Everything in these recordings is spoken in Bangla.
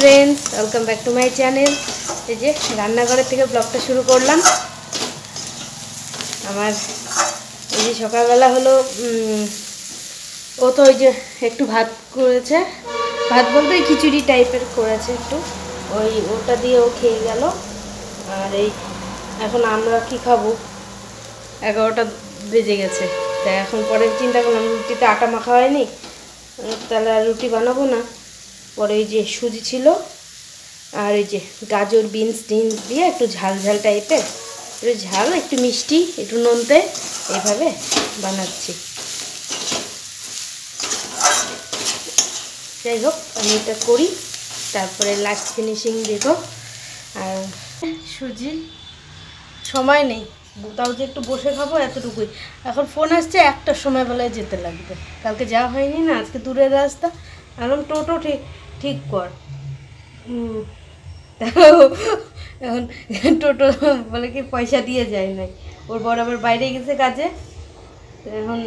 Friends welcome back to my channel. এই যে রান্নাঘরের থেকে ব্লগটা শুরু করলাম। আমার এই যে সকালবেলা হলো ও তো ওই যে একটু ভাত করেছে, ভাত বলতে খিচুড়ি টাইপের করেছে একটু, ওই ওটা দিয়ে ও খেয়ে গেল। আর এই এখন আমরা কি খাবো, 11টা বেজে গেছে। তাই এখন পরে চিন্তা করলাম রুটিতে আটা মাখা হয়নি, তাহলে আর রুটি বানাবো না। পরে ওই যে সুজি ছিল আর ওই যে গাজর বিনস টিনস দিয়ে একটু ঝাল ঝাল টাইপের, একটু ঝাল একটু মিষ্টি একটু নোনতে এইভাবে বানাচ্ছি। যাই হোক আমি এটা করি, তারপরে লাস্ট ফিনিশিং দেখো। আর সুজি সময় নেই, তাও যে একটু বসে খাবো এতটুকুই। এখন ফোন আসছে 1টার সময় বেলায় যেতে লাগবে, কালকে যাওয়া হয়নি না, আজকে দূরের রাস্তা। এখন টোটো ঠিক কর, এখন টোটো বলে কি পয়সা দিয়ে যায় নাই, ওর বড় আবার বাইরে গেছে কাজে। এখন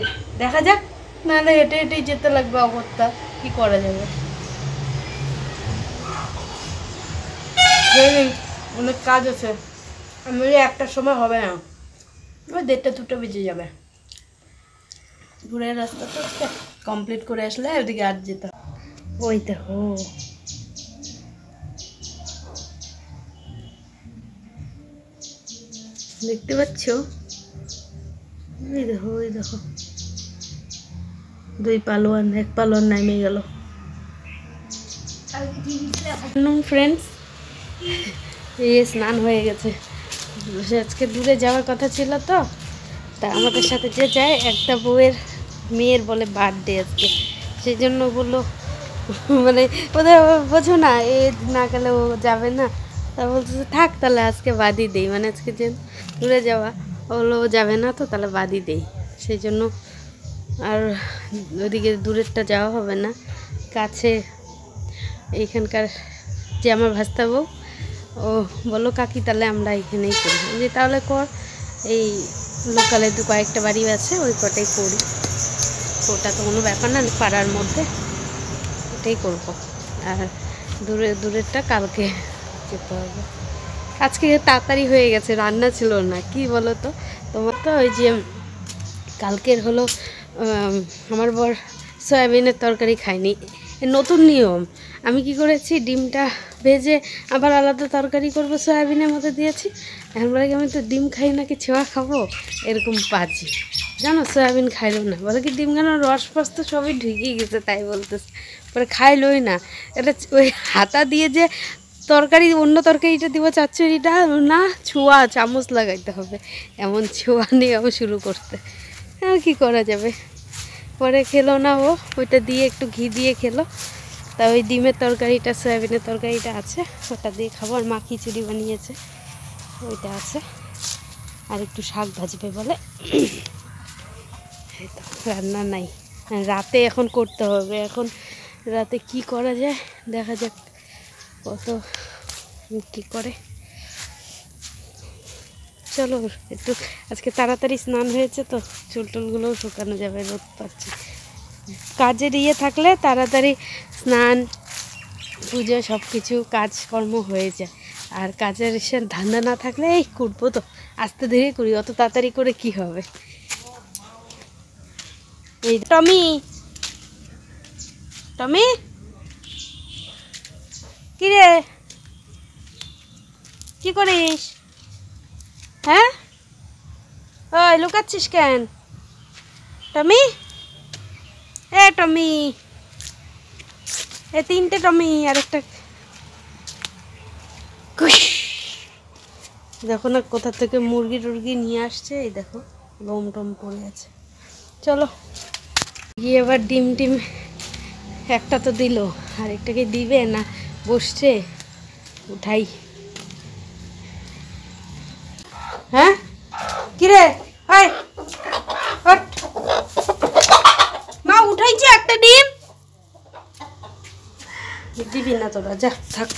দেখা যাক, নাহলে হেঁটে হেঁটেই যেতে লাগবে, অগত্যা কি করা যাবে। অনেক কাজ আছে, আমি 1টার সময় হবে না, ওই 1:30 2টা বেজে যাবে। দূরের রাস্তা তো কমপ্লিট করে আসলে ওইদিকে আর যেতে। ওই দেখো দেখতে পাচ্ছ, ওই দেখো ওই দেখো 2 পালোয়ান, 1 পালোয়ান নামে গেল। ফ্রেন্ডস এই স্নান হয়ে গেছে, আজকে দূরে যাওয়ার কথা ছিল তো, তা আমাদের সাথে যে যায় একটা মেয়ের বলে বার্থডে আজকে, সেই জন্য বললো মানে ওদের বোঝো না, এ না গেলে ও যাবে না। তা বলছে থাক তাহলে আজকে বাদই দেই, মানে আজকে যে দূরে যাওয়া বললো ও যাবে না, তো তাহলে বাদই দেই। সেই জন্য আর ওদিকে দূরেরটা যাওয়া হবে না, কাছে এইখানকার যে আমার ভাস্তা বউ, ও বললো কাকি তাহলে আমরা এখানেই করি। যে তাহলে কর, এই লোকালে কয়েকটা বাড়ি আছে ওই কটাই করি, ওটা তো কোনো ব্যাপার না, পাড়ার মধ্যে এটাই করবো। আর দূরেরটা কালকে যেতে হবে। আজকে তাড়াতাড়ি হয়ে গেছে, রান্না ছিল না, কি বলো তো তোমার, তো ওই যে কালকের হলো আমার বর সয়াবিনের তরকারি খায়নি, নতুন নিয়ম। আমি কি করেছি, ডিমটা ভেজে আবার আলাদা তরকারি করব সয়াবিনের মধ্যে দিয়েছি। এখন বলে কি আমি তো ডিম খাই না, কি ছোঁয়া খাবো, এরকম পাজি জানো। সয়াবিন খাইলো না, বলে কি ডিম কেন রস ফস তো সবই ঢুকিয়ে গেছে, তাই বলতেছে। পরে খাইলোই না, এটা ওই হাতা দিয়ে যে তরকারি অন্য তরকারিটা দিব চচ্চড়িটা না, ছোঁয়া চামচ লাগাইতে হবে, এমন ছোঁয়া নিয়ে শুরু করতে, আর কি করা যাবে। পরে খেলো না ও, ওইটা দিয়ে একটু ঘি দিয়ে খেলো। তা ওই ডিমের তরকারিটা সয়াবিনের তরকারিটা আছে, ওটা দিয়ে খাবো। আর মা খিচুড়ি বানিয়েছে, ওইটা আছে, আর একটু শাক ভাজবে বলে। রান্না নাই, রাতে এখন করতে হবে। এখন রাতে কি করা যায় দেখা যাক, কত কি করে। চলো একটু, আজকে তাড়াতাড়ি স্নান হয়েছে তো চুল টুলগুলোও শুকানো যাবে, রোদ পাচ্ছে। কাজের থাকলে তাড়াতাড়ি স্নান পুজো সব কিছু কাজকর্ম হয়ে যায়, আর কাজের সে ধান্দা না থাকলে এই করবো তো আস্তে ধীরে করি, অত তাড়াতাড়ি করে কি হবে। এই টমি টমি কি রে, কি করিস, হ্যাঁ ওই লুকাচ্ছিস কেন টমি? টমি, 3টে টমি, আর একটা দেখো না কোথা থেকে মুরগি টুরগি নিয়ে আসছে, এই দেখো লোম টোম পড়ে আছে। চলো গিয়ে এবার ডিম টিম, একটা তো দিল, আর একটাকে দিবে না, বসছে, উঠাই। হ্যাঁ কিরে, মা উঠাইছে একটা ডিম, দিবি না তোরা, যা থাক।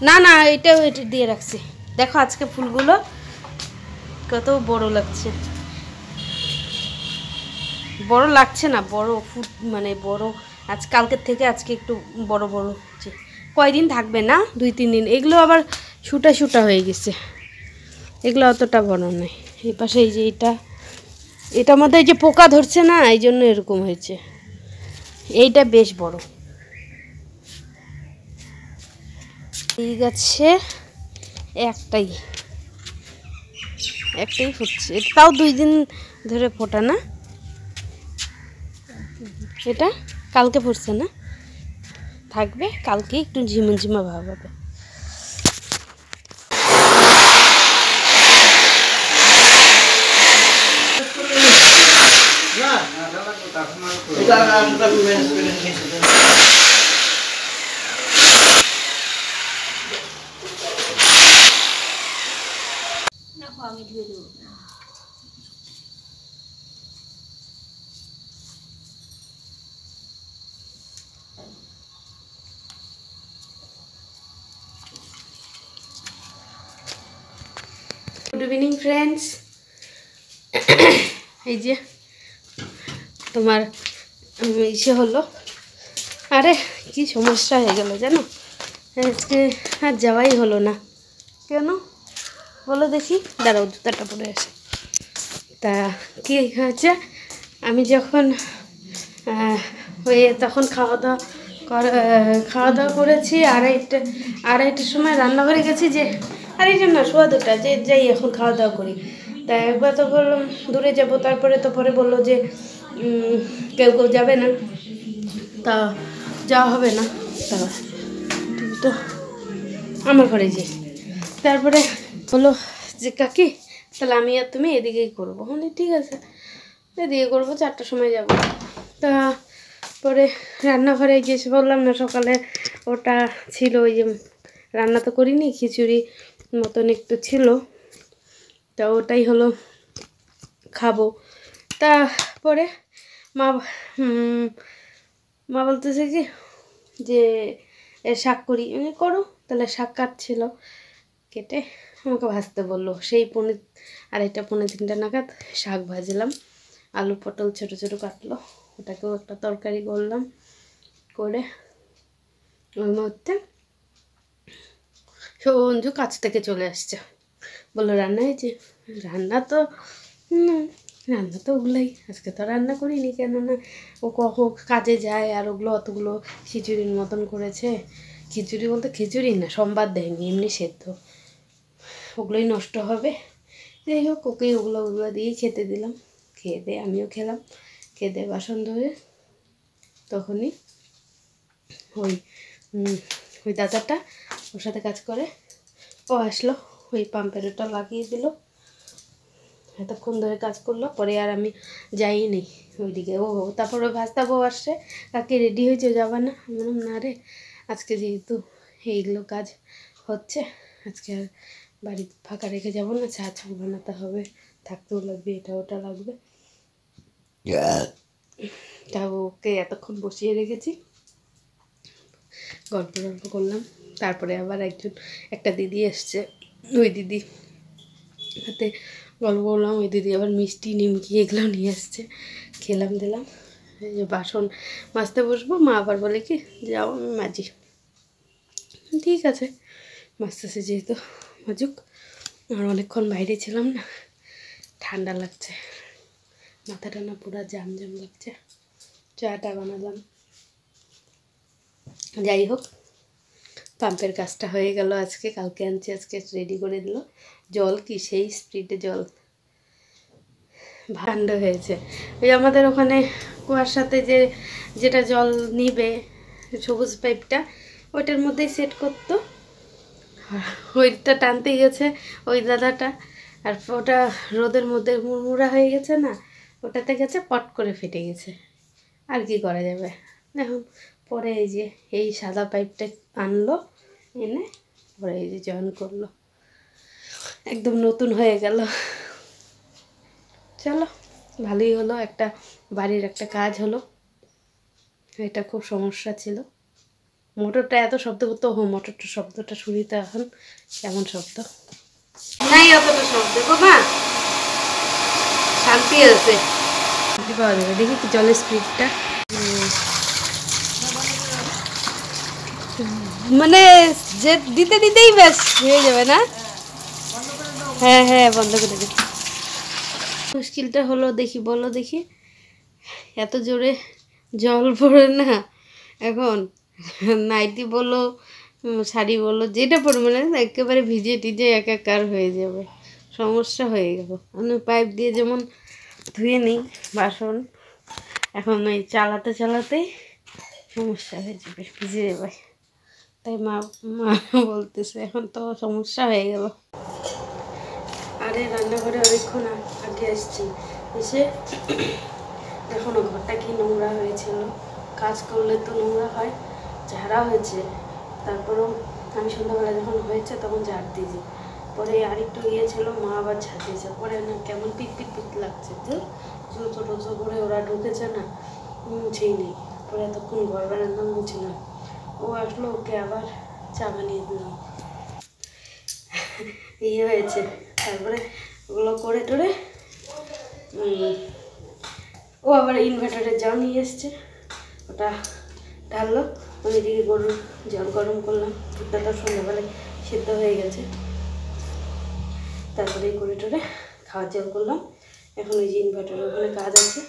না না এটাও এটা দিয়ে রাখছি, দেখো আজকে ফুলগুলো কত বড় লাগছে, বড় লাগছে না, বড় ফুট মানে বড়, আজ কালকের থেকে আজকে একটু বড় বড় হচ্ছে। কয়দিন থাকবে না, 2-3 দিন। এগুলো আবার শুটা শুটা হয়ে গেছে, এগুলো অতটা বড় নয়। এই পাশে এই যে এটার মধ্যে এই যে পোকা ধরছে না, এই জন্য এরকম হয়েছে। এইটা বেশ বড়। এই গাছে একটাই ফুটছে, তাও 2 দিন ধরে ফোটা না। এটা কালকে ফুটছে না, থাকবে কালকে একটু ঝিমা ভাব হবে। Good evening friends. এই যে তোমার ইসে হলো, আরে কি সমস্যা হয়ে গেল জানো, আজকে আর যাওয়াই হলো না। কেন বলো দেখি, দাঁড়াও জুতাটা পরে আসে। তা কি হয়েছে, আমি যখন তখন খাওয়া দাওয়া করেছি, আড়াইটার সময় রান্নাঘরে গেছি, যে আড়াইটা না 2:15 যে যাই এখন খাওয়া দাওয়া করি। তা একবার তো বললাম দূরে যাব, তারপরে তো পরে বললো যে কেউ যাবে না, তা যাওয়া হবে না। তা তো আমার ঘরে যাই। তারপরে বললো যে কাকি তাহলে আমি আর তুমি এদিকেই করবো। মানে ঠিক আছে, এদিকে করবো, 4টার সময় যাব। তা পরে রান্নাঘরে গিয়েছে, বললাম না সকালে ওটা ছিল, ওই যে রান্না তো করিনি, খিচুড়ি মতন একটু ছিল, তা ওটাই হলো খাবো। তা পরে মা বলতেছে কি যে শাক করি, করো তাহলে। শাক কাটছিল, কেটে আমাকে ভাজতে বললো। সেই 2:30-3:30 নাগাদ শাক ভাজলাম, আলু পটল ছোটো ছোটো কাটলো, ওটাকেও একটা তরকারি করলাম, করে ওর মধ্যে সঞ্জু কাছ থেকে চলে আসছে, বললো রান্না হয়েছে। রান্না তো ওগুলাই, আজকে তো রান্না করিনি, কেননা ও কখন কাজে যায়, আর ওগুলো অতগুলো খিচুড়ির মতন করেছে। খিচুড়ি বলতে খিচুড়ি না, সোমবার দেয়নি, এমনি সেদ্ধ, ওগুলোই নষ্ট হবে। যাই হোক, ওকে ওগুলো দিয়েই খেতে দিলাম। খেয়ে দিয়ে আমিও খেলাম, খেয়ে দিয়ে বাসন ধরে তখনই ওই দাদাটা ওর সাথে কাজ করে, ও আসলো, ওই পাম্পের ওটা লাগিয়ে দিল, এতক্ষণ ধরে কাজ করলো। পরে আর আমি যাইনি ওইদিকে। তারপরে ভাস্তাবও আসছে, কাকে রেডি হয়েছে যাবা না? আমি বললাম না রে, আজকে যেহেতু এইগুলো কাজ হচ্ছে, আজকে আর বাড়ি ফাঁকা রেখে যাবো না, চা বানাতে হবে, থাকতেও লাগবে, এটা ওটা লাগবে। তা ওকে এতক্ষণ বসিয়ে রেখেছি, গল্প করলাম। তারপরে আবার একটা দিদি এসছে, ওই দিদি হাতে গল্প করলাম। ওই দিদি আবার মিষ্টি নিমকি এগুলো নিয়ে আসছে, খেলাম দিলাম। এই যে বাসন মাজতে বসবো, মা আবার বলে কি যাও আমি মাজি। ঠিক আছে, মাজতেছে যেহেতু মাজুক। আর অনেকক্ষণ বাইরে ছিলাম না, ঠান্ডা লাগছে, মাথাটা না পুরো জাম লাগছে। চাটা বানালাম। যাই হোক, পাম্পের কাজটা হয়ে গেল আজকে, কালকে আনছি, আজকে রেডি করে দিল। জল কি সেই স্পিডে জল ভাণ্ড হয়েছে। ওই আমাদের ওখানে কুয়ার সাথে যেটা জল নিবে, সবুজ পাইপটা, ওইটার মধ্যেই সেট করতো, ওইটা টানতে গেছে ওই দাদাটা, আর ওটা রোদের মধ্যে মুড়মুড়া হয়ে গেছে না, ওটাতে গেছে পট করে ফেটে গেছে। আর কি করা যাবে এখন। পরে এই যে এই সাদা পাইপটা আনলো, এনে পরে এই যে জয়েন করলো, একদম নতুন হয়ে গেল। চলো, ভালোই হলো, একটা বাড়ির একটা কাজ হলো। এটা খুব সমস্যা ছিল, মোটরটা এত শব্দ করতো, মোটরটা শব্দটা শুনিতে এখন কেমন শব্দ নাই, অতটা শব্দ বাবা, শান্তি আছে, শান্তি পাওয়া যাবে। দেখি কি জলের স্পিডটা, মানে যে দিতে দিতেই ব্যাস হয়ে যাবে না? হ্যাঁ হ্যাঁ, বন্ধ করে দিই। মুশকিলটা হলো, দেখি বলো দেখি, এত জোরে জল পড়ে না এখন, নাইটি বলো শাড়ি বলো যেটা পরবো না একেবারে ভিজে টিজে একাকার হয়ে যাবে, সমস্যা হয়ে গেল। আমি পাইপ দিয়ে যেমন ধুয়ে নিই বাসন, এখন ওই চালাতে চালাতেই সমস্যা হয়ে যাবে, ভিজে যাবে। তাই মা মা বলতেছে এখন তো সমস্যা হয়ে গেল। আরে রান্নাঘরে অনেকক্ষণ আগে আসছি, এসে এখনো ঘরটা কি নোংরা হয়েছিল, কাজ করলে তো নোংরা হয়, ঝাড়া হয়েছে, তারপরেও আমি সন্ধ্যাবেলা যখন হয়েছে তখন ঝাড় দিয়েছি, পরে আরেকটু গিয়েছিল মা আবার ঝাড় দিয়েছে, পরে না কেমন পিট পিট পিট লাগছে, তো ছোটো টোটো করে ওরা ঢুকেছে না, মুছেই নেই, পরে এতক্ষণ ঘর বারান্দা মুছলাম, ও আসলো ওকে আবার চা বানিয়ে দিলাম, ইয়ে হয়েছে। তারপরে ওগুলো করে টোরে ও আবার ইনভার্টারের জল নিয়ে এসছে, ওটা ঢাললো, আমি এদিকে গরুর জল গরম করলাম, ভুট্টা তো সন্ধ্যাবেলায় সিদ্ধ হয়ে গেছে, তারপরে এই করে টোরে খাওয়ার জল করলাম। এখন ওই যে ইনভার্টারের ওখানে কাজ আছে,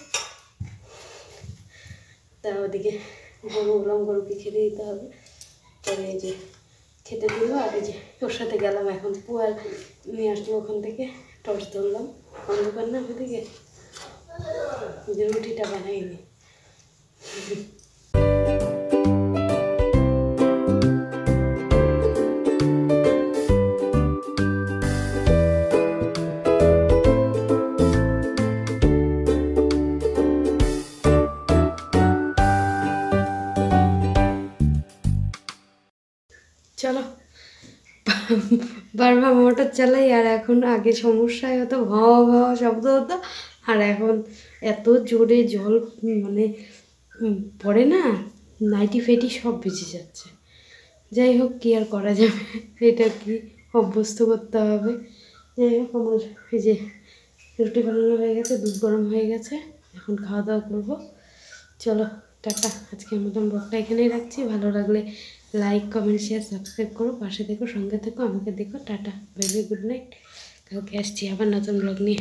তা ওদিকে গরু বললাম গরুকে খেতে দিতে হবে, পরে এই যে খেতে দিল, আর এই যে ওর সাথে গেলাম এখন পুয়ার নিয়ে আসলো ওখান থেকে, টর্চ ধরলাম, অন্ধকার না ওদিকে, যে রুটিটা বানাইনি। চলো বারবার মোটর চালাই, আর এখন আগে সমস্যায় হতো ভাওয়া ভাওয়া শব্দ হতো, আর এখন এত জোরে জল মানে পড়ে না, নাইটি ফেটি সব ভিজে যাচ্ছে। যাই হোক, কি আর করা যাবে, এটা কি অভ্যস্ত করতে হবে। যাই হোক, আমার এই যে রুটি বানানো হয়ে গেছে, দুধ গরম হয়ে গেছে, এখন খাওয়া দাওয়া করবো। চলো টাটা, আজকের মতন ব্লগটা এখানেই রাখছি। ভালো লাগলে লাইক কমেন্ট শেয়ার সাবস্ক্রাইব করো, পাশে থেকো, সঙ্গে থেকো, আমাকে দেখো। Tata, bye bye, good night. কালকে আসছি আবার নতুন ব্লগ নিয়ে।